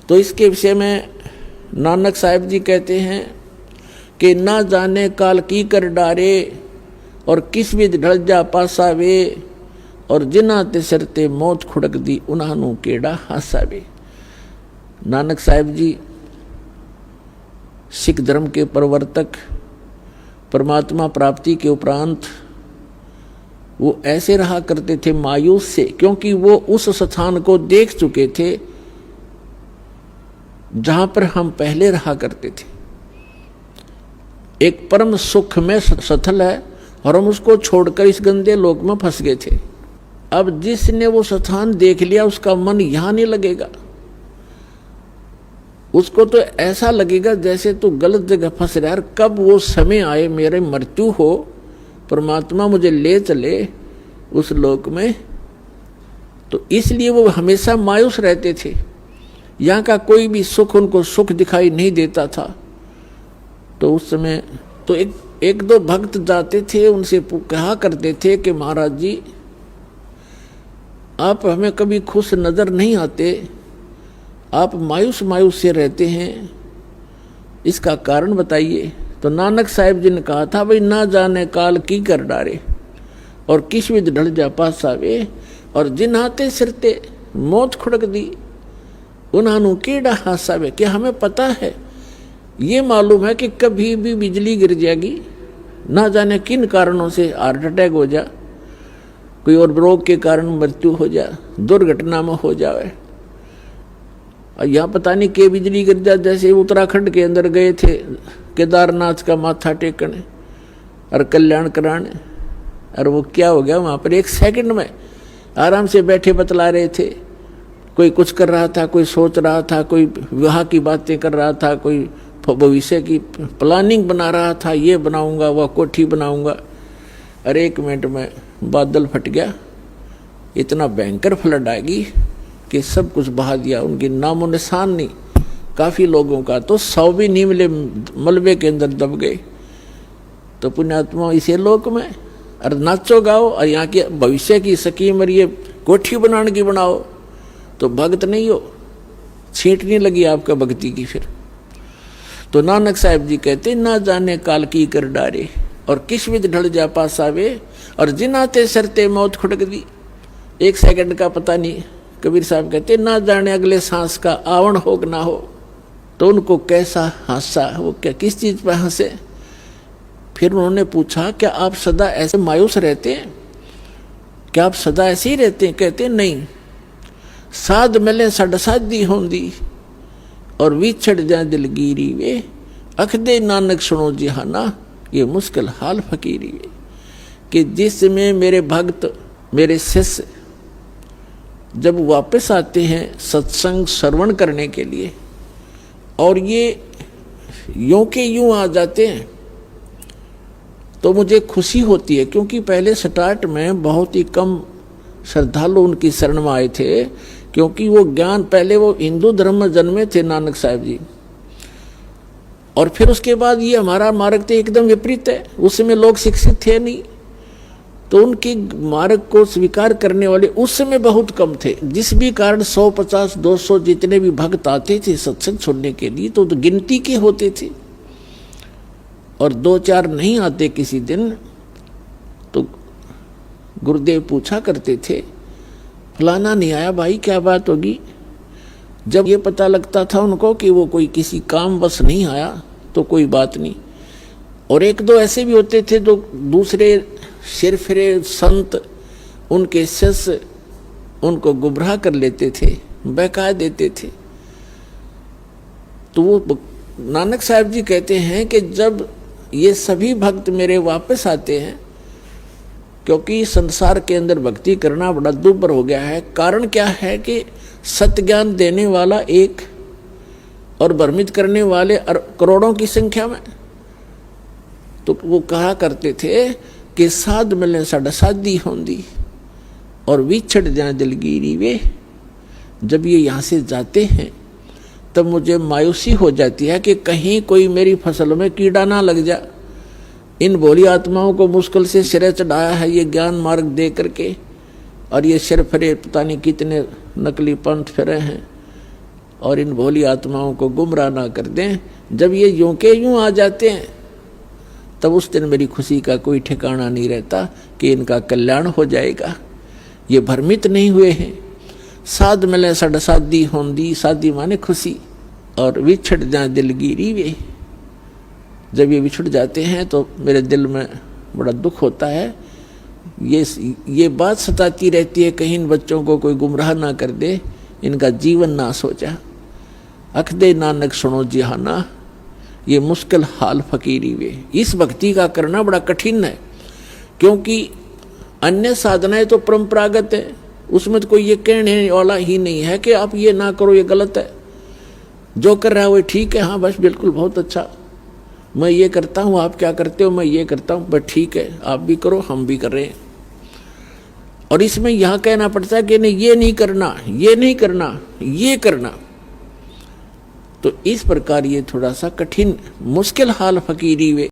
तो इसके विषय में नानक साहिब जी कहते हैं कि ना जाने काल की कर डारे और किस विध ढल जा पासावे और जिन्हां ते सरते मौत खुड़क दी उन्हां नूं केड़ा हासावे। नानक साहिब जी सिख धर्म के प्रवर्तक, परमात्मा प्राप्ति के उपरांत वो ऐसे रहा करते थे मायूस से, क्योंकि वो उस स्थान को देख चुके थे जहां पर हम पहले रहा करते थे। एक परम सुख में स्थल है और हम उसको छोड़कर इस गंदे लोक में फंस गए थे। अब जिसने वो स्थान देख लिया उसका मन यहां नहीं लगेगा, उसको तो ऐसा लगेगा जैसे तू गलत जगह फंस रहा है। कब वो समय आए मेरे मृत्यु हो, परमात्मा मुझे ले चले उस लोक में, तो इसलिए वो हमेशा मायूस रहते थे। यहाँ का कोई भी सुख उनको सुख दिखाई नहीं देता था। तो उस समय तो एक दो भक्त जाते थे, उनसे कहा करते थे कि महाराज जी आप हमें कभी खुश नजर नहीं आते, आप मायूस मायूस से रहते हैं, इसका कारण बताइए। तो नानक साहिब जी ने कहा था भाई ना जाने काल की कर डारे और किस विध ढल जा पासावे और जिन हाथे सिरते मौत खुड़क दी उन्हां केड़ा हासावे। कि हमें पता है, ये मालूम है कि कभी भी बिजली गिर जाएगी, ना जाने किन कारणों से हार्ट अटैक हो जा, कोई और रोग के कारण मृत्यु हो जा, दुर्घटना में हो जाए। और यहाँ पता नहीं के बिजली गिर जा। जैसे उत्तराखंड के अंदर गए थे केदारनाथ का माथा टेकने और कल्याण कराने, और वो क्या हो गया वहाँ पर एक सेकंड में आराम से बैठे बतला रहे थे। कोई कुछ कर रहा था, कोई सोच रहा था, कोई विवाह की बातें कर रहा था, कोई भविष्य की प्लानिंग बना रहा था, ये बनाऊंगा वह कोठी बनाऊंगा। अरे 1 मिनट में बादल फट गया, इतना भयंकर फ्लड आएगी कि सब कुछ बहा दिया, उनकी नामो निशान नहीं। काफ़ी लोगों का तो 100 भी नहीं मिले, मलबे के अंदर दब गए। तो पुण्यात्मा इसे लोक में और नाचो गाओ और यहाँ की भविष्य की स्कीम और ये कोठी बनाने की बनाओ, तो भक्त नहीं हो, छींट नहीं लगी आपका भक्ति की। फिर तो नानक साहिब जी कहते ना जाने काल की कर डारे और किस विध ढल जा पासावे और जिन आते सरते मौत खुड़क दी। 1 सेकंड का पता नहीं। कबीर साहब कहते ना जाने अगले सांस का आवण हो कि ना हो। तो उनको कैसा हासा, वो क्या किस चीज पर हंसे। फिर उन्होंने पूछा क्या आप सदा ऐसे मायूस रहते हैं, क्या आप सदा ऐसे ही रहते हैं? कहते नहीं, साध मिले सड़ साधी होंदी और विछड़ जाए दिलगीरी वे, अख दे नानक सुनो जिहाना ये मुश्किल हाल फकीरी वे। कि जिसमें मेरे भक्त मेरे शिष्य जब वापस आते हैं सत्संग श्रवण करने के लिए और ये यूं के यूं आ जाते हैं, तो मुझे खुशी होती है। क्योंकि पहले स्टार्ट में बहुत ही कम श्रद्धालु उनकी शरण में आए थे, क्योंकि वो ज्ञान, पहले वो हिंदू धर्म में जन्मे थे नानक साहिब जी, और फिर उसके बाद ये हमारा मार्ग तो एकदम विपरीत है। उस समय लोग शिक्षित थे नहीं, तो उनके मार्ग को स्वीकार करने वाले उस समय बहुत कम थे। जिस भी कारण 150, 200 जितने भी भक्त आते थे सत्संग सुनने के लिए, तो गिनती के होते थे, और 2-4 नहीं आते किसी दिन। तो गुरुदेव पूछा करते थे फलाना नहीं आया भाई, क्या बात होगी। जब ये पता लगता था उनको कि वो कोई किसी काम बस नहीं आया तो कोई बात नहीं। और 1-2 ऐसे भी होते थे जो दूसरे सिरफिरे संत, उनके शिष्य उनको गुमराह कर लेते थे, बहका देते थे। तो वो नानक साहिब जी कहते हैं कि जब ये सभी भक्त मेरे वापस आते हैं, क्योंकि संसार के अंदर भक्ति करना बड़ा दुर्भर हो गया है। कारण क्या है कि सत्य ज्ञान देने वाला एक और भ्रमित करने वाले करोड़ों की संख्या में। तो वो कहा करते थे कि साध मिले सड़ साधी होंदी और विछड़ जाए दिलगीरी वे। जब ये यहाँ से जाते हैं तब मुझे मायूसी हो जाती है कि कहीं कोई मेरी फसल में कीड़ा ना लग जा। इन भोली आत्माओं को मुश्किल से सिरे चढ़ाया है ये ज्ञान मार्ग दे करके, और ये सिर फिरे पता नहीं कितने नकली पंथ फिरे हैं, और इन भोली आत्माओं को गुमराह ना कर दें। जब ये यूं के यूं आ जाते हैं तब उस दिन मेरी खुशी का कोई ठिकाना नहीं रहता कि इनका कल्याण हो जाएगा। ये भ्रमित नहीं हुए हैं। साध मिले सड़ शादी होंदी, शादी माने खुशी, और विछड़ जाए दिलगिरी वे। जब ये बिछुड़ जाते हैं तो मेरे दिल में बड़ा दुख होता है। ये बात सताती रहती है, कहीं इन बच्चों को कोई गुमराह ना कर दे, इनका जीवन नाश हो जाए। अख दे नानक सुनो जिहाना, ये मुश्किल हाल फकीरी वे। इस भक्ति का करना बड़ा कठिन है, क्योंकि अन्य साधनाएं तो परंपरागत है, उसमें तो कोई ये कहने वाला ही नहीं है कि आप ये ना करो, ये गलत है। जो कर रहा है वो ठीक है, हाँ बस बिल्कुल बहुत अच्छा, मैं ये करता हूँ, आप क्या करते हो, मैं ये करता हूँ, बस ठीक है, आप भी करो हम भी कर रहे हैं। और इसमें यह कहना पड़ता है कि नहीं ये नहीं करना, ये नहीं करना, ये करना। तो इस प्रकार ये थोड़ा सा कठिन मुश्किल हाल फकीरी वे।